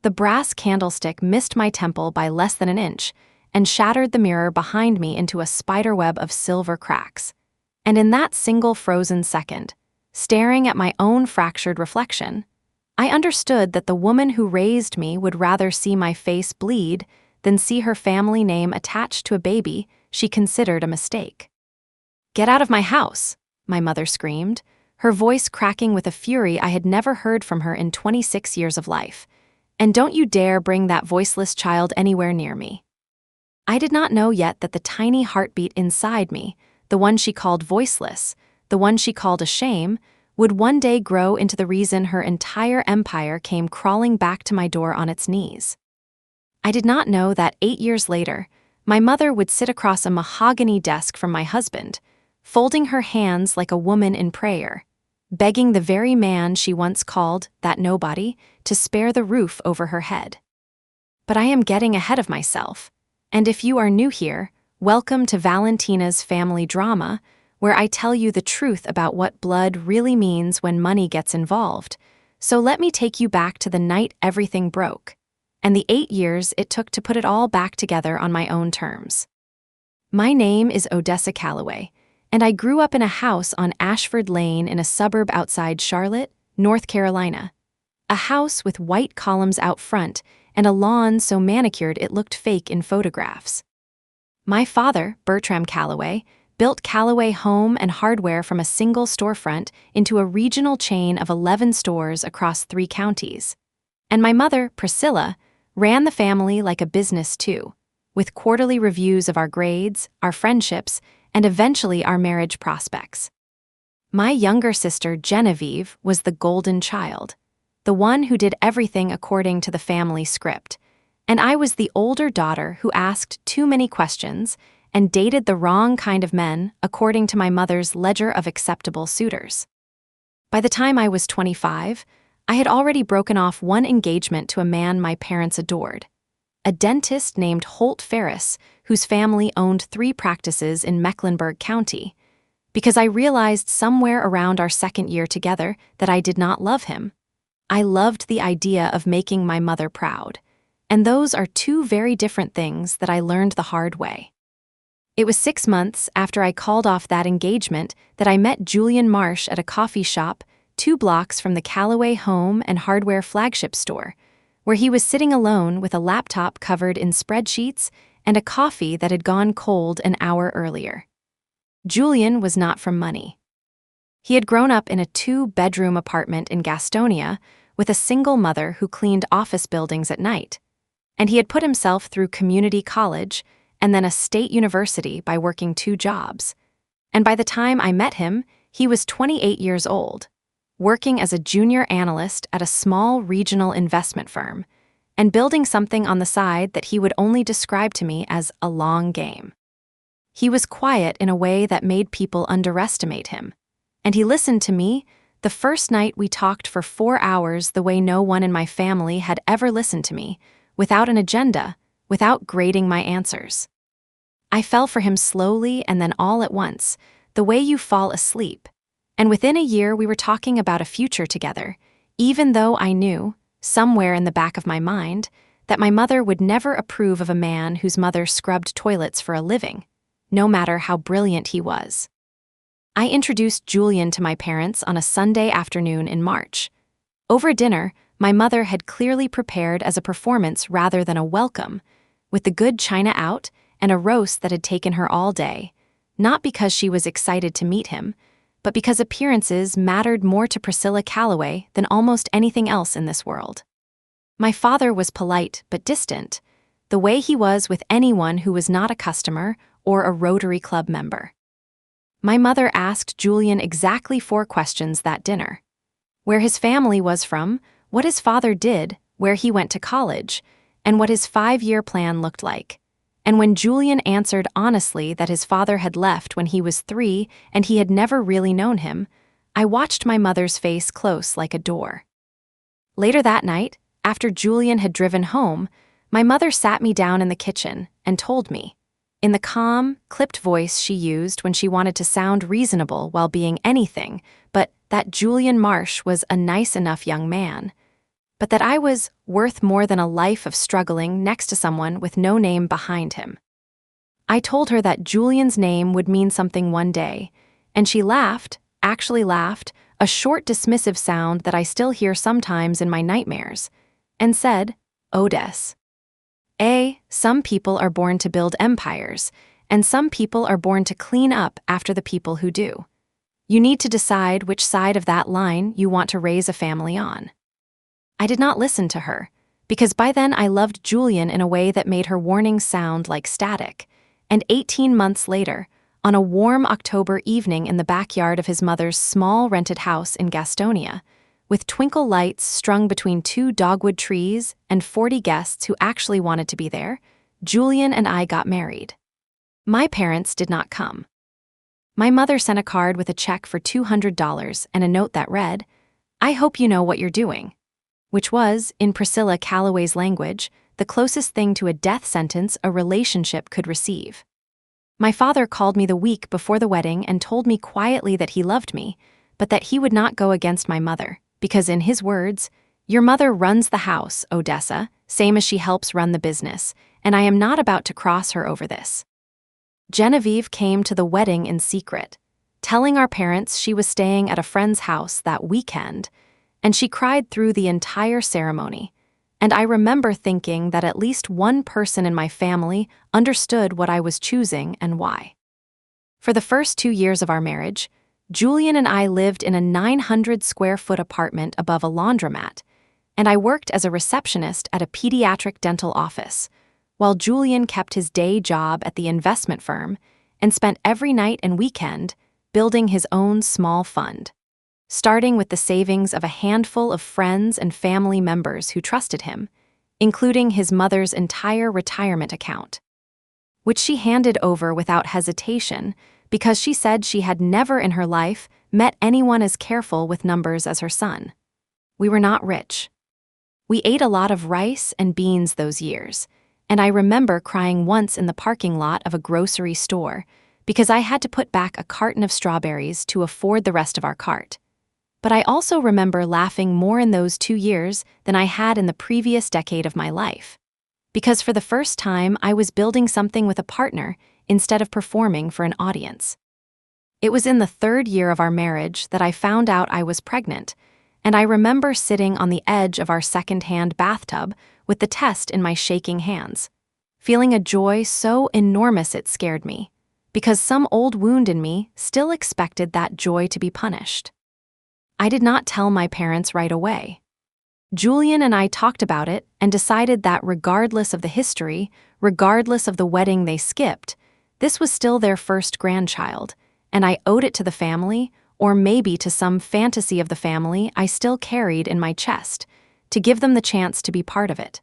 The brass candlestick missed my temple by less than an inch and shattered the mirror behind me into a spiderweb of silver cracks. And in that single frozen second, staring at my own fractured reflection, I understood that the woman who raised me would rather see my face bleed than see her family name attached to a baby she considered a mistake. "Get out of my house," my mother screamed, her voice cracking with a fury I had never heard from her in 26 years of life. "And don't you dare bring that voiceless child anywhere near me." I did not know yet that the tiny heartbeat inside me, the one she called voiceless, the one she called a shame, would one day grow into the reason her entire empire came crawling back to my door on its knees. I did not know that 8 years later, my mother would sit across a mahogany desk from my husband, folding her hands like a woman in prayer, begging the very man she once called that nobody to spare the roof over her head. But I am getting ahead of myself, and if you are new here, welcome to Valentina's family drama, where I tell you the truth about what blood really means when money gets involved. So let me take you back to the night everything broke, and the 8 years it took to put it all back together on my own terms. My name is Odessa Calloway, and I grew up in a house on Ashford Lane in a suburb outside Charlotte, North Carolina. A house with white columns out front and a lawn so manicured it looked fake in photographs. My father, Bertram Calloway, built Calloway Home and Hardware from a single storefront into a regional chain of 11 stores across 3 counties. And my mother, Priscilla, ran the family like a business too, with quarterly reviews of our grades, our friendships, and eventually our marriage prospects. My younger sister, Genevieve, was the golden child, the one who did everything according to the family script, and I was the older daughter who asked too many questions and dated the wrong kind of men according to my mother's ledger of acceptable suitors. By the time I was 25, I had already broken off one engagement to a man my parents adored, a dentist named Holt Ferris, whose family owned 3 practices in Mecklenburg County, because I realized somewhere around our second year together that I did not love him. I loved the idea of making my mother proud, and those are 2 very different things that I learned the hard way. It was 6 months after I called off that engagement that I met Julian Marsh at a coffee shop 2 blocks from the Calloway Home and Hardware flagship store, where he was sitting alone with a laptop covered in spreadsheets and a coffee that had gone cold an hour earlier. Julian was not from money. He had grown up in a 2-bedroom apartment in Gastonia with a single mother who cleaned office buildings at night, and he had put himself through community college and then a state university by working 2 jobs. And by the time I met him, he was 28 years old, working as a junior analyst at a small regional investment firm, and building something on the side that he would only describe to me as a long game. He was quiet in a way that made people underestimate him, and he listened to me the first night we talked for 4 hours the way no one in my family had ever listened to me, without an agenda, without grading my answers. I fell for him slowly and then all at once, the way you fall asleep, and within a year we were talking about a future together, even though I knew, somewhere in the back of my mind, that my mother would never approve of a man whose mother scrubbed toilets for a living, no matter how brilliant he was. I introduced Julian to my parents on a Sunday afternoon in March. Over dinner, my mother had clearly prepared as a performance rather than a welcome, with the good china out and a roast that had taken her all day, not because she was excited to meet him, but because appearances mattered more to Priscilla Calloway than almost anything else in this world. My father was polite but distant, the way he was with anyone who was not a customer or a Rotary Club member. My mother asked Julian exactly 4 questions that dinner: where his family was from, what his father did, where he went to college, and what his 5-year plan looked like. And when Julian answered honestly that his father had left when he was 3 and he had never really known him, I watched my mother's face close like a door. Later that night, after Julian had driven home, my mother sat me down in the kitchen and told me, in the calm, clipped voice she used when she wanted to sound reasonable while being anything, but that Julian Marsh was a nice enough young man. but that I was worth more than a life of struggling next to someone with no name behind him. I told her that Julian's name would mean something one day, and she laughed, actually laughed, a short dismissive sound that I still hear sometimes in my nightmares, and said, "Odess. Some people are born to build empires, and some people are born to clean up after the people who do. You need to decide which side of that line you want to raise a family on." I did not listen to her, because by then I loved Julian in a way that made her warnings sound like static, and 18 months later, on a warm October evening in the backyard of his mother's small rented house in Gastonia, with twinkle lights strung between 2 dogwood trees and 40 guests who actually wanted to be there, Julian and I got married. My parents did not come. My mother sent a card with a check for $200 and a note that read, "I hope you know what you're doing," which was, in Priscilla Calloway's language, the closest thing to a death sentence a relationship could receive. My father called me the week before the wedding and told me quietly that he loved me, but that he would not go against my mother, because in his words, "Your mother runs the house, Odessa, same as she helps run the business, and I am not about to cross her over this." Genevieve came to the wedding in secret, telling our parents she was staying at a friend's house that weekend, and she cried through the entire ceremony, and I remember thinking that at least one person in my family understood what I was choosing and why. For the first 2 years of our marriage, Julian and I lived in a 900-square-foot apartment above a laundromat, and I worked as a receptionist at a pediatric dental office, while Julian kept his day job at the investment firm and spent every night and weekend building his own small fund, starting with the savings of a handful of friends and family members who trusted him, including his mother's entire retirement account, which she handed over without hesitation because she said she had never in her life met anyone as careful with numbers as her son. We were not rich. We ate a lot of rice and beans those years, and I remember crying once in the parking lot of a grocery store because I had to put back a carton of strawberries to afford the rest of our cart. But I also remember laughing more in those 2 years than I had in the previous decade of my life, because for the first time I was building something with a partner instead of performing for an audience. It was in the 3rd year of our marriage that I found out I was pregnant, and I remember sitting on the edge of our second-hand bathtub with the test in my shaking hands, feeling a joy so enormous it scared me, because some old wound in me still expected that joy to be punished. I did not tell my parents right away. Julian and I talked about it and decided that regardless of the history, regardless of the wedding they skipped, this was still their first grandchild, and I owed it to the family, or maybe to some fantasy of the family I still carried in my chest, to give them the chance to be part of it.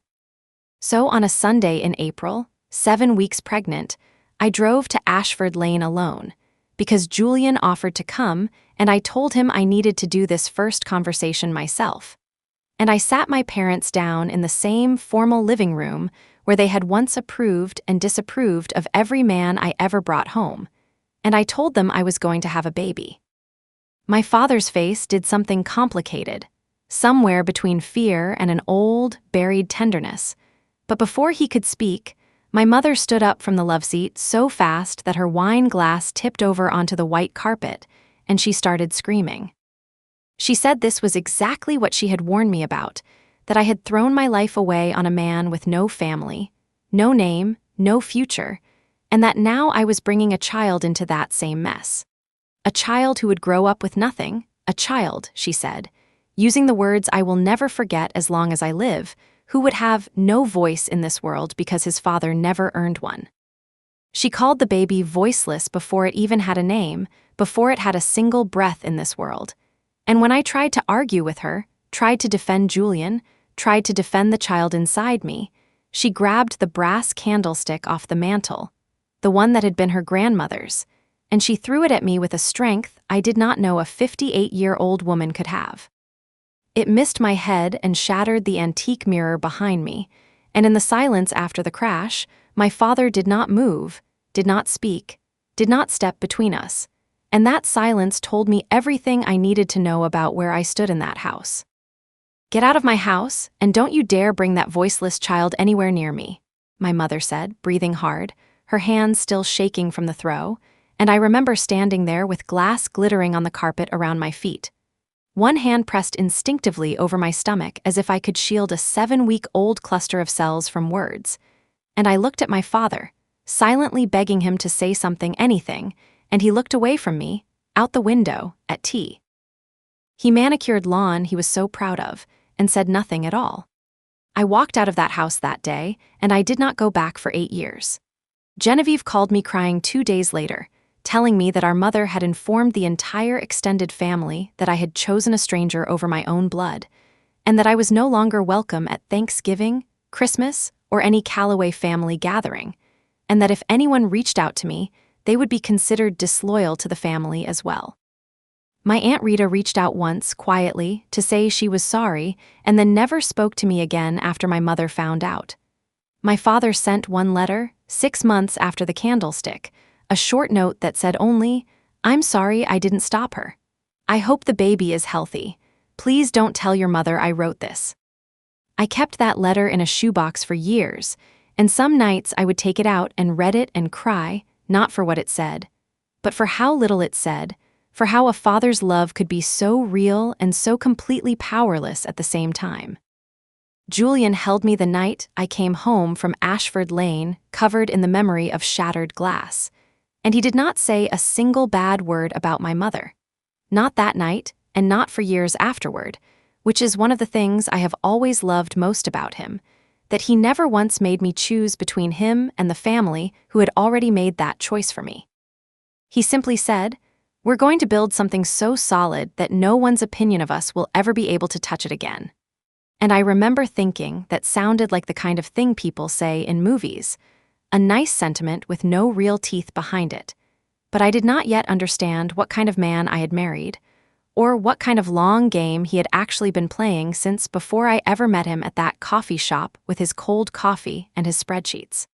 So on a Sunday in April, 7 weeks pregnant, I drove to Ashford Lane alone, because Julian offered to come, and I told him I needed to do this first conversation myself. And I sat my parents down in the same formal living room where they had once approved and disapproved of every man I ever brought home, and I told them I was going to have a baby. My father's face did something complicated, somewhere between fear and an old, buried tenderness, but before he could speak, my mother stood up from the love seat so fast that her wine glass tipped over onto the white carpet, and she started screaming. She said this was exactly what she had warned me about, that I had thrown my life away on a man with no family, no name, no future, and that now I was bringing a child into that same mess. A child who would grow up with nothing, a child, she said, using the words I will never forget as long as I live, who would have no voice in this world because his father never earned one. She called the baby voiceless before it even had a name, before it had a single breath in this world. And when I tried to argue with her, tried to defend Julian, tried to defend the child inside me, she grabbed the brass candlestick off the mantel, the one that had been her grandmother's, and she threw it at me with a strength I did not know a 58-year-old woman could have. It missed my head and shattered the antique mirror behind me, and in the silence after the crash, my father did not move, did not speak, did not step between us, and that silence told me everything I needed to know about where I stood in that house. "Get out of my house, and don't you dare bring that voiceless child anywhere near me," my mother said, breathing hard, her hands still shaking from the throw, and I remember standing there with glass glittering on the carpet around my feet. One hand pressed instinctively over my stomach as if I could shield a 7-week-old cluster of cells from words. And I looked at my father, silently begging him to say something, anything, and he looked away from me, out the window, at tea. He manicured lawn he was so proud of, and said nothing at all. I walked out of that house that day, and I did not go back for 8 years. Genevieve called me crying 2 days later, telling me that our mother had informed the entire extended family that I had chosen a stranger over my own blood, and that I was no longer welcome at Thanksgiving, Christmas, or any Calloway family gathering, and that if anyone reached out to me, they would be considered disloyal to the family as well. My Aunt Rita reached out once, quietly, to say she was sorry, and then never spoke to me again after my mother found out. My father sent one letter, 6 months after the candlestick, a short note that said only, "I'm sorry I didn't stop her. I hope the baby is healthy. Please don't tell your mother I wrote this." I kept that letter in a shoebox for years, and some nights I would take it out and read it and cry, not for what it said, but for how little it said, for how a father's love could be so real and so completely powerless at the same time. Julian held me the night I came home from Ashford Lane, covered in the memory of shattered glass, and he did not say a single bad word about my mother. Not that night, and not for years afterward, which is one of the things I have always loved most about him, that he never once made me choose between him and the family who had already made that choice for me. He simply said, "We're going to build something so solid that no one's opinion of us will ever be able to touch it again." And I remember thinking that sounded like the kind of thing people say in movies, a nice sentiment with no real teeth behind it. But I did not yet understand what kind of man I had married, or what kind of long game he had actually been playing since before I ever met him at that coffee shop with his cold coffee and his spreadsheets.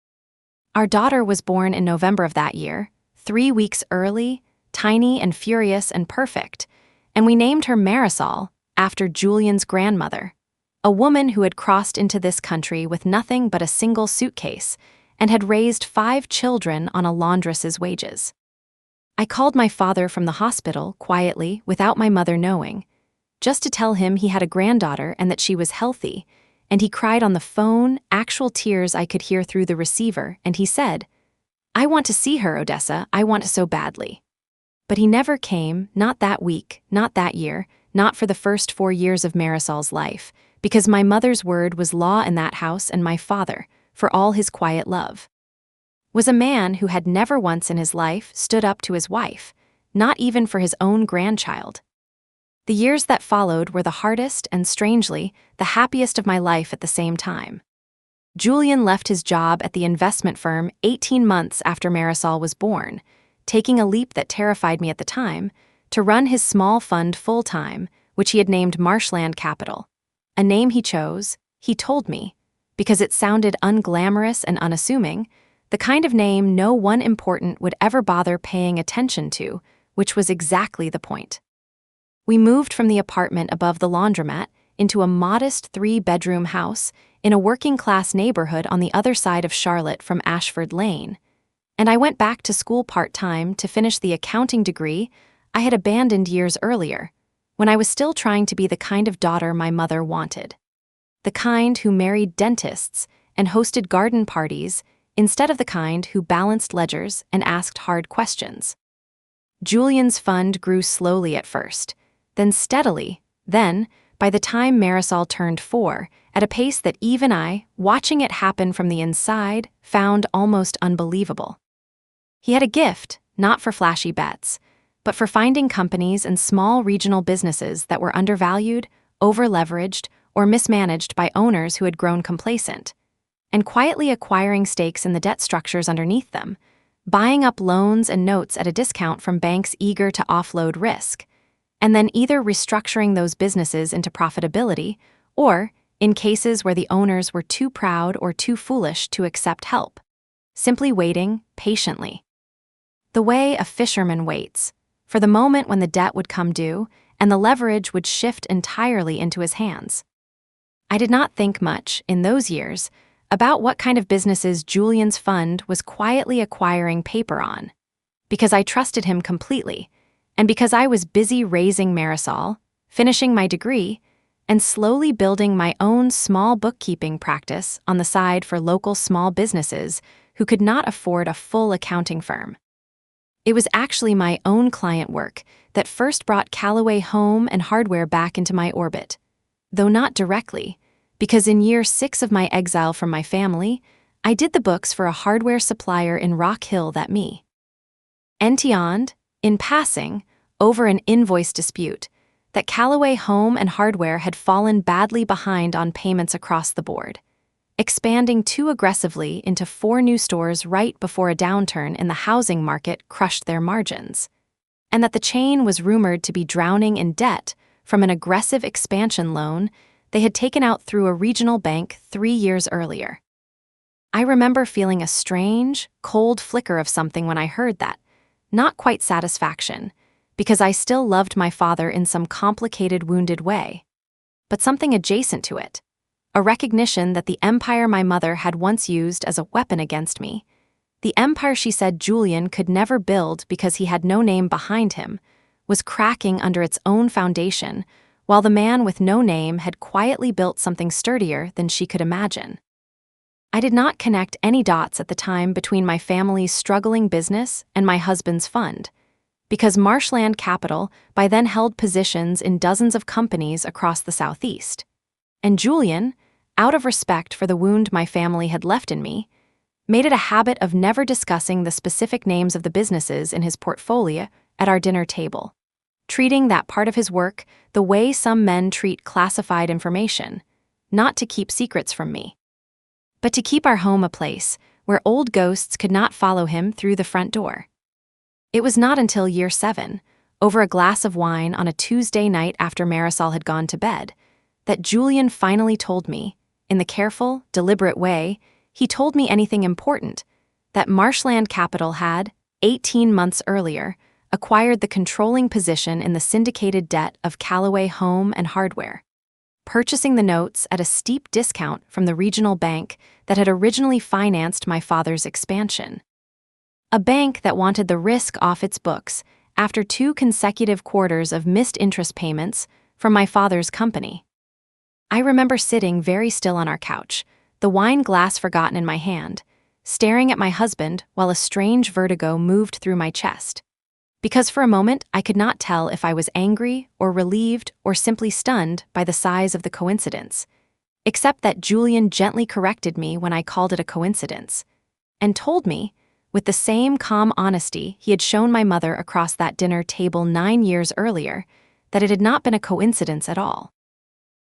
Our daughter was born in November of that year, 3 weeks early, tiny and furious and perfect, and we named her Marisol after Julian's grandmother, a woman who had crossed into this country with nothing but a single suitcase and had raised 5 children on a laundress's wages. I called my father from the hospital, quietly, without my mother knowing, just to tell him he had a granddaughter and that she was healthy, and he cried on the phone, actual tears I could hear through the receiver, and he said, "I want to see her, Odessa, I want to so badly." But he never came, not that week, not that year, not for the first 4 years of Marisol's life, because my mother's word was law in that house, and my father, for all his quiet love, was a man who had never once in his life stood up to his wife, not even for his own grandchild. The years that followed were the hardest and, strangely, the happiest of my life at the same time. Julian left his job at the investment firm 18 months after Marisol was born, taking a leap that terrified me at the time, to run his small fund full-time, which he had named Marshland Capital, a name he chose, he told me, because it sounded unglamorous and unassuming, the kind of name no one important would ever bother paying attention to, which was exactly the point. We moved from the apartment above the laundromat into a modest 3-bedroom house in a working-class neighborhood on the other side of Charlotte from Ashford Lane, and I went back to school part-time to finish the accounting degree I had abandoned years earlier, when I was still trying to be the kind of daughter my mother wanted. The kind who married dentists and hosted garden parties instead of the kind who balanced ledgers and asked hard questions. Julian's fund grew slowly at first, then steadily, then, by the time Marisol turned 4, at a pace that even I, watching it happen from the inside, found almost unbelievable. He had a gift, not for flashy bets, but for finding companies and small regional businesses that were undervalued, over-leveraged, or mismanaged by owners who had grown complacent, and quietly acquiring stakes in the debt structures underneath them, buying up loans and notes at a discount from banks eager to offload risk, and then either restructuring those businesses into profitability or, in cases where the owners were too proud or too foolish to accept help, simply waiting patiently. The way a fisherman waits, for the moment when the debt would come due and the leverage would shift entirely into his hands. I did not think much, in those years, about what kind of businesses Julian's fund was quietly acquiring paper on, because I trusted him completely, and because I was busy raising Marisol, finishing my degree, and slowly building my own small bookkeeping practice on the side for local small businesses who could not afford a full accounting firm. It was actually my own client work that first brought Callaway Home and Hardware back into my orbit, though not directly, because in year 6 of my exile from my family, I did the books for a hardware supplier in Rock Hill that me. Disowned, in passing, over an invoice dispute, that Callaway Home and Hardware had fallen badly behind on payments across the board, expanding too aggressively into 4 new stores right before a downturn in the housing market crushed their margins, and that the chain was rumored to be drowning in debt from an aggressive expansion loan they had taken out through a regional bank 3 years earlier. I remember feeling a strange, cold flicker of something when I heard that, not quite satisfaction, because I still loved my father in some complicated, wounded way, but something adjacent to it, a recognition that the empire my mother had once used as a weapon against me, the empire she said Julian could never build because he had no name behind him, was cracking under its own foundation, while the man with no name had quietly built something sturdier than she could imagine. I did not connect any dots at the time between my family's struggling business and my husband's fund, because Marshland Capital by then held positions in dozens of companies across the Southeast, and Julian, out of respect for the wound my family had left in me, made it a habit of never discussing the specific names of the businesses in his portfolio at our dinner table, treating that part of his work the way some men treat classified information, not to keep secrets from me, but to keep our home a place where old ghosts could not follow him through the front door. It was not until year 7, over a glass of wine on a Tuesday night after Marisol had gone to bed, that Julian finally told me, in the careful, deliberate way he told me anything important, that Marshland Capital had, 18 months earlier, acquired the controlling position in the syndicated debt of Callaway Home and Hardware, purchasing the notes at a steep discount from the regional bank that had originally financed my father's expansion. A bank that wanted the risk off its books after 2 consecutive quarters of missed interest payments from my father's company. I remember sitting very still on our couch, the wine glass forgotten in my hand, staring at my husband while a strange vertigo moved through my chest. Because for a moment I could not tell if I was angry or relieved or simply stunned by the size of the coincidence, except that Julian gently corrected me when I called it a coincidence, and told me, with the same calm honesty he had shown my mother across that dinner table 9 years earlier, that it had not been a coincidence at all.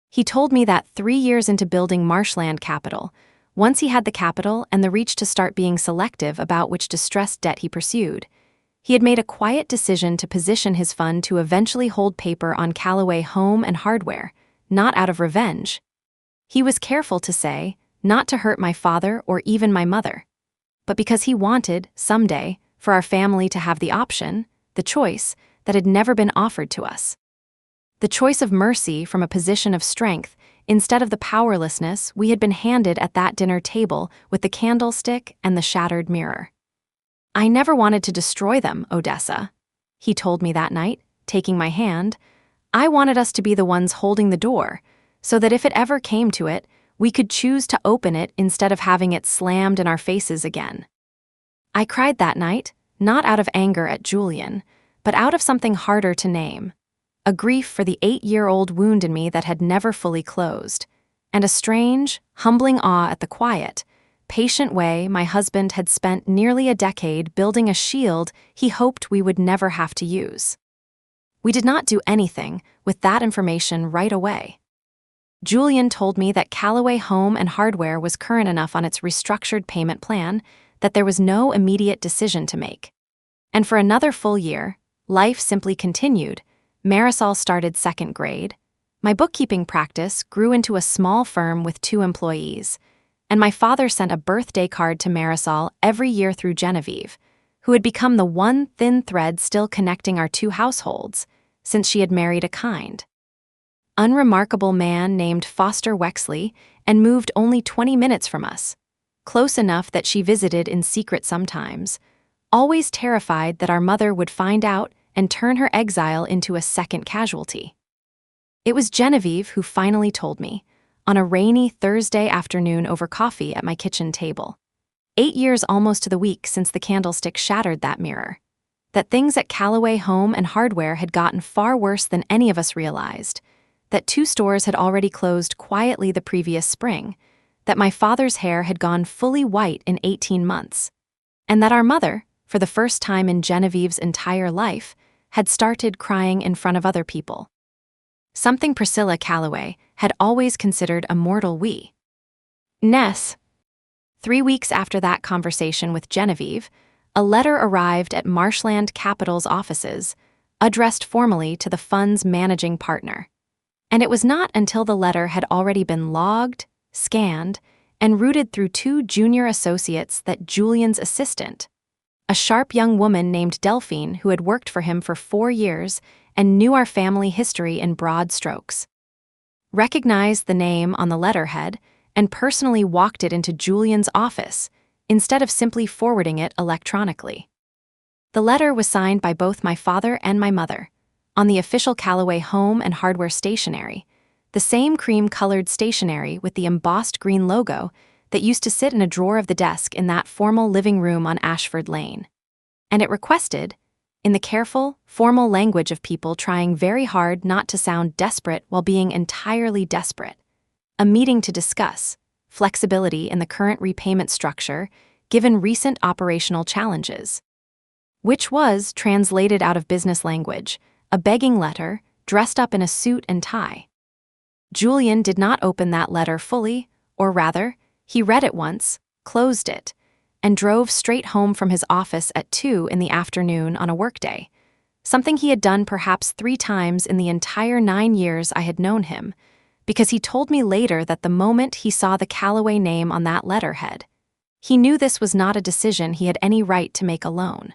He told me that 3 years into building Marshland Capital, once he had the capital and the reach to start being selective about which distressed debt he pursued, he had made a quiet decision to position his fund to eventually hold paper on Callaway Home and Hardware, not out of revenge. He was careful to say, not to hurt my father or even my mother, but because he wanted, someday, for our family to have the option, the choice, that had never been offered to us. The choice of mercy from a position of strength instead of the powerlessness we had been handed at that dinner table with the candlestick and the shattered mirror. I never wanted to destroy them, Odessa, he told me that night, taking my hand. I wanted us to be the ones holding the door, so that if it ever came to it, we could choose to open it instead of having it slammed in our faces again. I cried that night, not out of anger at Julian, but out of something harder to name, a grief for the 8-year-old wound in me that had never fully closed, and a strange, humbling awe at the quiet, patient way my husband had spent nearly a decade building a shield he hoped we would never have to use. We did not do anything with that information right away. Julian told me that Callaway Home and Hardware was current enough on its restructured payment plan that there was no immediate decision to make. And for another full year, life simply continued. Marisol started 2nd grade. My bookkeeping practice grew into a small firm with 2 employees, and my father sent a birthday card to Marisol every year through Genevieve, who had become the one thin thread still connecting our 2 households, since she had married a kind. unremarkable man named Foster Wexley and moved only 20 minutes from us, close enough that she visited in secret sometimes, always terrified that our mother would find out and turn her exile into a second casualty. It was Genevieve who finally told me, on a rainy Thursday afternoon over coffee at my kitchen table, 8 years almost to the week since the candlestick shattered that mirror, that things at Callaway Home and Hardware had gotten far worse than any of us realized, that 2 stores had already closed quietly the previous spring, that my father's hair had gone fully white in 18 months, and that our mother, for the first time in Genevieve's entire life, had started crying in front of other people. Something Priscilla Callaway had always considered a mortal weakness. 3 weeks after that conversation with Genevieve, a letter arrived at Marshland Capital's offices, addressed formally to the fund's managing partner. And it was not until the letter had already been logged, scanned, and routed through 2 junior associates that Julian's assistant, a sharp young woman named Delphine who had worked for him for 4 years and knew our family history in broad strokes, recognized the name on the letterhead and personally walked it into Julian's office instead of simply forwarding it electronically. The letter was signed by both my father and my mother, on the official Callaway Home and Hardware stationery, the same cream-colored stationery with the embossed green logo that used to sit in a drawer of the desk in that formal living room on Ashford Lane. And it requested, in the careful, formal language of people trying very hard not to sound desperate while being entirely desperate, a meeting to discuss flexibility in the current repayment structure given recent operational challenges, which was, translated out of business language, a begging letter dressed up in a suit and tie. Julian did not open that letter fully, or rather, he read it once, closed it, and drove straight home from his office at 2 in the afternoon on a workday, something he had done perhaps 3 times in the entire 9 years I had known him, because he told me later that the moment he saw the Callaway name on that letterhead, he knew this was not a decision he had any right to make alone.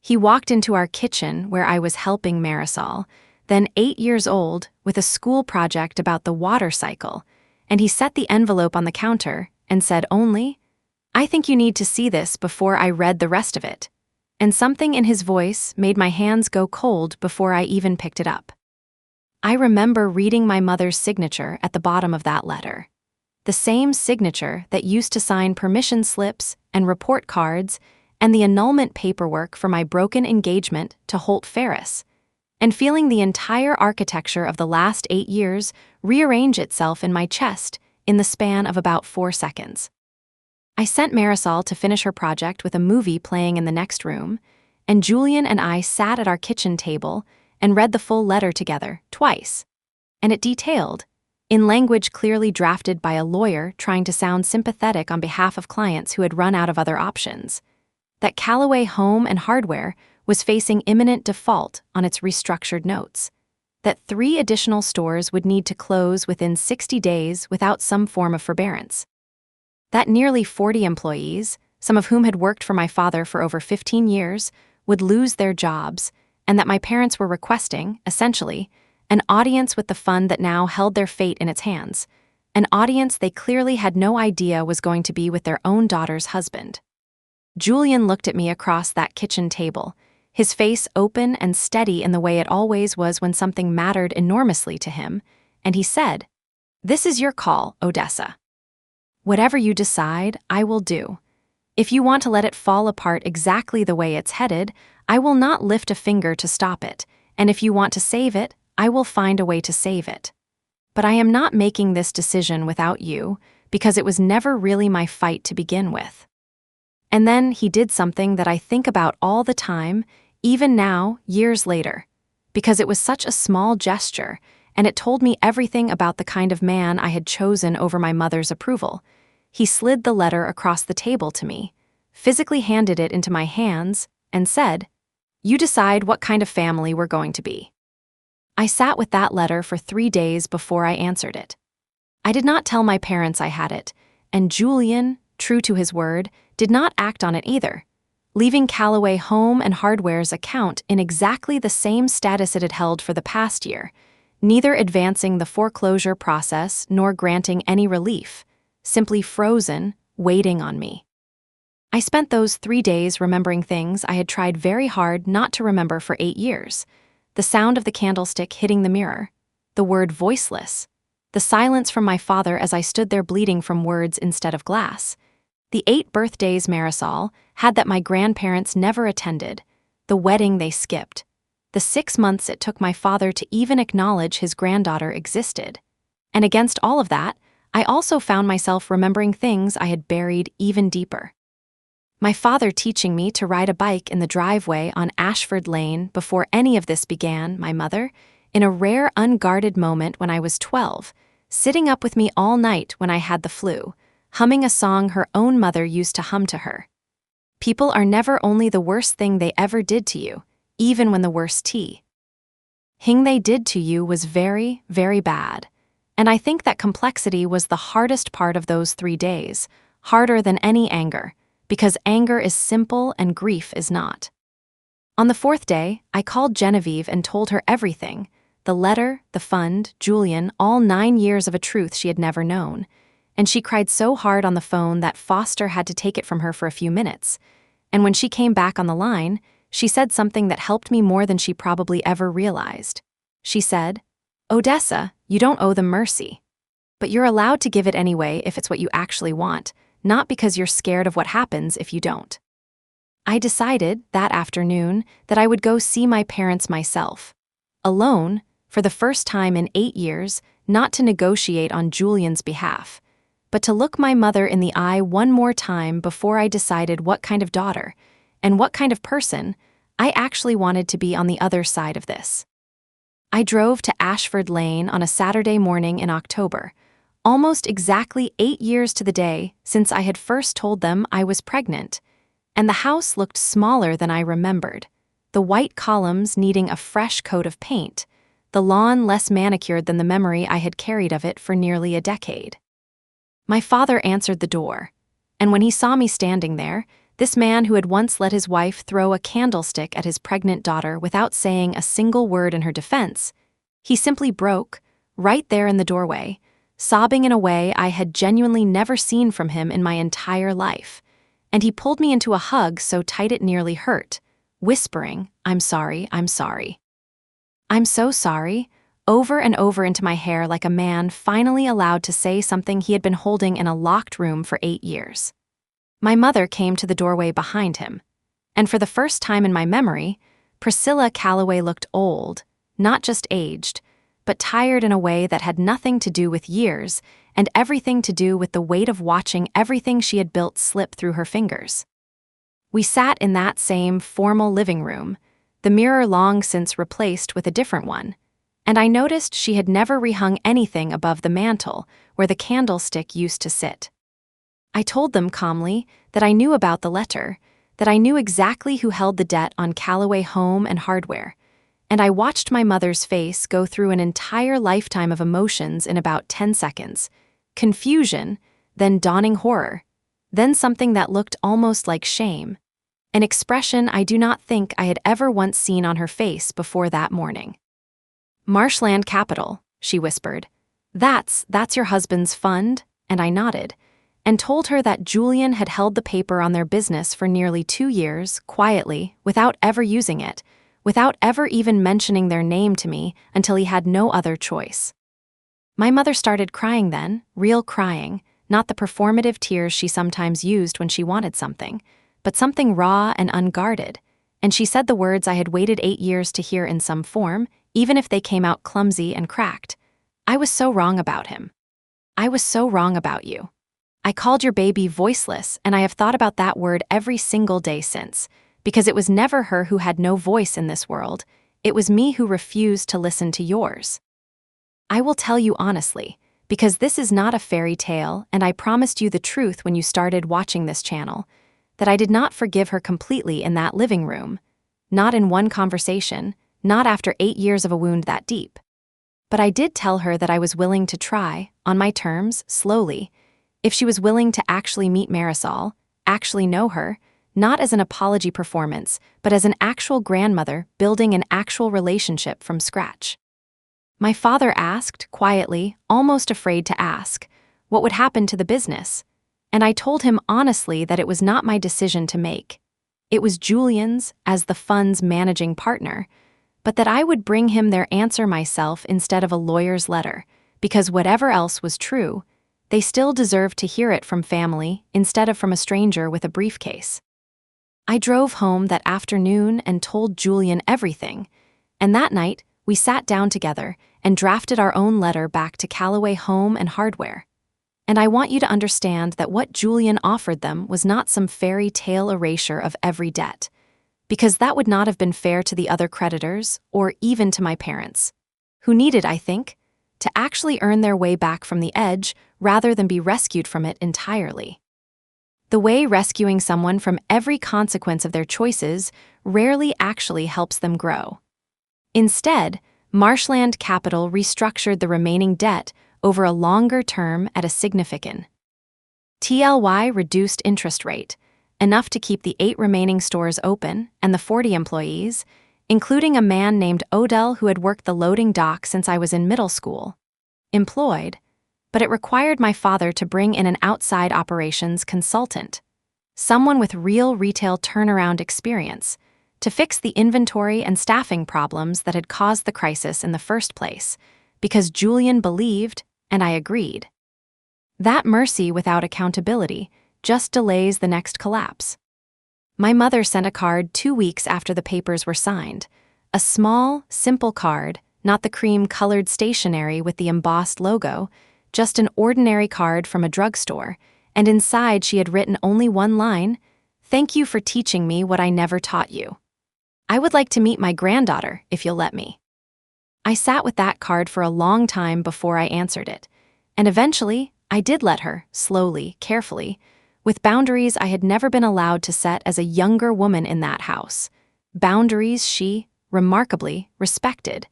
He walked into our kitchen where I was helping Marisol, then 8 years old, with a school project about the water cycle, and he set the envelope on the counter and said only, "I think you need to see this before I read the rest of it," and something in his voice made my hands go cold before I even picked it up. I remember reading my mother's signature at the bottom of that letter, the same signature that used to sign permission slips and report cards and the annulment paperwork for my broken engagement to Holt Ferris, and feeling the entire architecture of the last 8 years rearrange itself in my chest in the span of about 4 seconds. I sent Marisol to finish her project with a movie playing in the next room, and Julian and I sat at our kitchen table and read the full letter together, twice. And it detailed, in language clearly drafted by a lawyer trying to sound sympathetic on behalf of clients who had run out of other options, that Callaway Home and Hardware was facing imminent default on its restructured notes, that 3 additional stores would need to close within 60 days without some form of forbearance, that nearly 40 employees, some of whom had worked for my father for over 15 years, would lose their jobs, and that my parents were requesting, essentially, an audience with the fund that now held their fate in its hands, an audience they clearly had no idea was going to be with their own daughter's husband. Julian looked at me across that kitchen table, his face open and steady in the way it always was when something mattered enormously to him, and he said, "This is your call, Odessa. Whatever you decide, I will do. If you want to let it fall apart exactly the way it's headed, I will not lift a finger to stop it, and if you want to save it, I will find a way to save it. But I am not making this decision without you, because it was never really my fight to begin with." And then he did something that I think about all the time, even now, years later, because it was such a small gesture, and it told me everything about the kind of man I had chosen over my mother's approval. He slid the letter across the table to me, physically handed it into my hands, and said, "You decide what kind of family we're going to be." I sat with that letter for 3 days before I answered it. I did not tell my parents I had it, and Julian, true to his word, did not act on it either, leaving Callaway Home and Hardware's account in exactly the same status it had held for the past year, neither advancing the foreclosure process nor granting any relief, simply frozen, waiting on me. I spent those 3 days remembering things I had tried very hard not to remember for 8 years. The sound of the candlestick hitting the mirror, the word voiceless, the silence from my father as I stood there bleeding from words instead of glass, the 8 birthdays Marisol had that my grandparents never attended, the wedding they skipped, the 6 months it took my father to even acknowledge his granddaughter existed. And against all of that, I also found myself remembering things I had buried even deeper. My father teaching me to ride a bike in the driveway on Ashford Lane before any of this began, my mother, in a rare unguarded moment when I was 12, sitting up with me all night when I had the flu, humming a song her own mother used to hum to her. People are never only the worst thing they ever did to you, even when the worst thing they did to you was very, very bad. And I think that complexity was the hardest part of those 3 days, harder than any anger, because anger is simple and grief is not. On the 4th day, I called Genevieve and told her everything, the letter, the fund, Julian, all 9 years of a truth she had never known. And she cried so hard on the phone that Foster had to take it from her for a few minutes. And when she came back on the line, she said something that helped me more than she probably ever realized. She said, "Odessa, you don't owe them mercy. But you're allowed to give it anyway if it's what you actually want, not because you're scared of what happens if you don't." I decided, that afternoon, that I would go see my parents myself. Alone, for the first time in 8 years, not to negotiate on Julian's behalf, but to look my mother in the eye one more time before I decided what kind of daughter, and what kind of person, I actually wanted to be on the other side of this. I drove to Ashford Lane on a Saturday morning in October, almost exactly 8 years to the day since I had first told them I was pregnant, and the house looked smaller than I remembered, the white columns needing a fresh coat of paint, the lawn less manicured than the memory I had carried of it for nearly a decade. My father answered the door, and when he saw me standing there, this man who had once let his wife throw a candlestick at his pregnant daughter without saying a single word in her defense, he simply broke, right there in the doorway, sobbing in a way I had genuinely never seen from him in my entire life, and he pulled me into a hug so tight it nearly hurt, whispering, "I'm sorry, I'm sorry. I'm so sorry," over and over into my hair like a man finally allowed to say something he had been holding in a locked room for 8 years. My mother came to the doorway behind him, and for the first time in my memory, Priscilla Calloway looked old, not just aged, but tired in a way that had nothing to do with years and everything to do with the weight of watching everything she had built slip through her fingers. We sat in that same formal living room, the mirror long since replaced with a different one, and I noticed she had never rehung anything above the mantel where the candlestick used to sit. I told them calmly that I knew about the letter, that I knew exactly who held the debt on Calloway Home and Hardware, and I watched my mother's face go through an entire lifetime of emotions in about 10 seconds. Confusion, then dawning horror, then something that looked almost like shame, an expression I do not think I had ever once seen on her face before that morning. "Marshland Capital," she whispered. That's your husband's fund?" And I nodded, and told her that Julian had held the paper on their business for nearly 2 years, quietly, without ever using it, without ever even mentioning their name to me until he had no other choice. My mother started crying then, real crying, not the performative tears she sometimes used when she wanted something, but something raw and unguarded, and she said the words I had waited 8 years to hear in some form, even if they came out clumsy and cracked. "I was so wrong about him. I was so wrong about you. I called your baby voiceless, and I have thought about that word every single day since, because it was never her who had no voice in this world, it was me who refused to listen to yours. I will tell you honestly, because this is not a fairy tale, and I promised you the truth when you started watching this channel, that I did not forgive her completely in that living room, not in one conversation, not after 8 years of a wound that deep. But I did tell her that I was willing to try, on my terms, slowly, if she was willing to actually meet Marisol, actually know her, not as an apology performance, but as an actual grandmother building an actual relationship from scratch. My father asked, quietly, almost afraid to ask, what would happen to the business, and I told him honestly that it was not my decision to make. It was Julian's, as the fund's managing partner, but that I would bring him their answer myself instead of a lawyer's letter, because whatever else was true, they still deserved to hear it from family instead of from a stranger with a briefcase. I drove home that afternoon and told Julian everything, and that night we sat down together and drafted our own letter back to Callaway Home and Hardware. And I want you to understand that what Julian offered them was not some fairy tale erasure of every debt, because that would not have been fair to the other creditors or even to my parents, who needed, I think, to actually earn their way back from the edge rather than be rescued from it entirely. The way rescuing someone from every consequence of their choices rarely actually helps them grow. Instead, Marshland Capital restructured the remaining debt over a longer term at a significant TLY reduced interest rate, enough to keep the 8 remaining stores open and the 40 employees, including a man named Odell who had worked the loading dock since I was in middle school, employed, but it required my father to bring in an outside operations consultant, someone with real retail turnaround experience, to fix the inventory and staffing problems that had caused the crisis in the first place, because Julian believed, and I agreed. That mercy without accountability just delays the next collapse. My mother sent a card 2 weeks after the papers were signed, a small, simple card, not the cream-colored stationery with the embossed logo, just an ordinary card from a drugstore, and inside she had written only one line, "Thank you for teaching me what I never taught you. I would like to meet my granddaughter, if you'll let me." I sat with that card for a long time before I answered it, and eventually I did let her, slowly, carefully, with boundaries I had never been allowed to set as a younger woman in that house, boundaries she, remarkably, respected,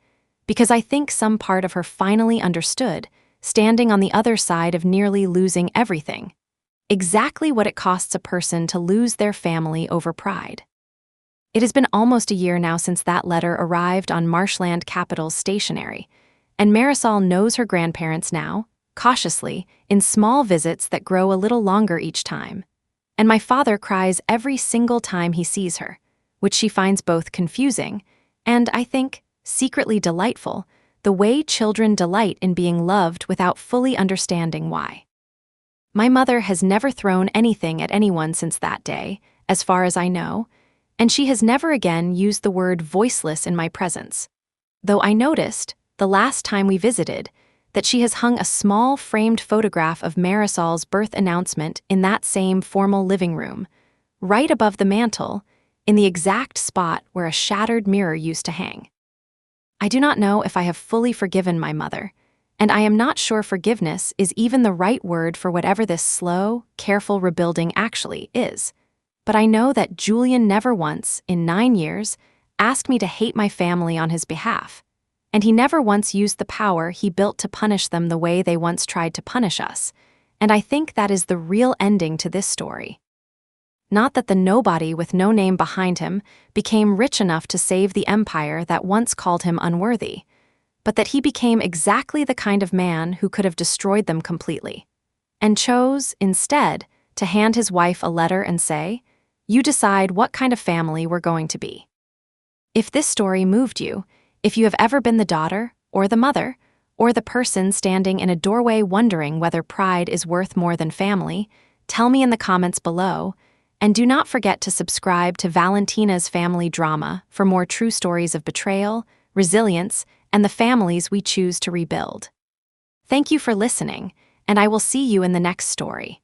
because I think some part of her finally understood, standing on the other side of nearly losing everything, exactly what it costs a person to lose their family over pride. It has been almost a year now since that letter arrived on Marshland Capital's stationery, and Marisol knows her grandparents now, cautiously, in small visits that grow a little longer each time, and my father cries every single time he sees her, which she finds both confusing and, I think, secretly delightful, the way children delight in being loved without fully understanding why. My mother has never thrown anything at anyone since that day, as far as I know, and she has never again used the word voiceless in my presence, though I noticed, the last time we visited, that she has hung a small framed photograph of Marisol's birth announcement in that same formal living room, right above the mantel, in the exact spot where a shattered mirror used to hang. I do not know if I have fully forgiven my mother, and I am not sure forgiveness is even the right word for whatever this slow, careful rebuilding actually is. But I know that Julian never once, in 9 years, asked me to hate my family on his behalf, and he never once used the power he built to punish them the way they once tried to punish us, and I think that is the real ending to this story. Not that the nobody with no name behind him became rich enough to save the empire that once called him unworthy, but that he became exactly the kind of man who could have destroyed them completely, and chose, instead, to hand his wife a letter and say, "You decide what kind of family we're going to be." If this story moved you, if you have ever been the daughter, or the mother, or the person standing in a doorway wondering whether pride is worth more than family, tell me in the comments below, and do not forget to subscribe to Valentina's Family Drama for more true stories of betrayal, resilience, and the families we choose to rebuild. Thank you for listening, and I will see you in the next story.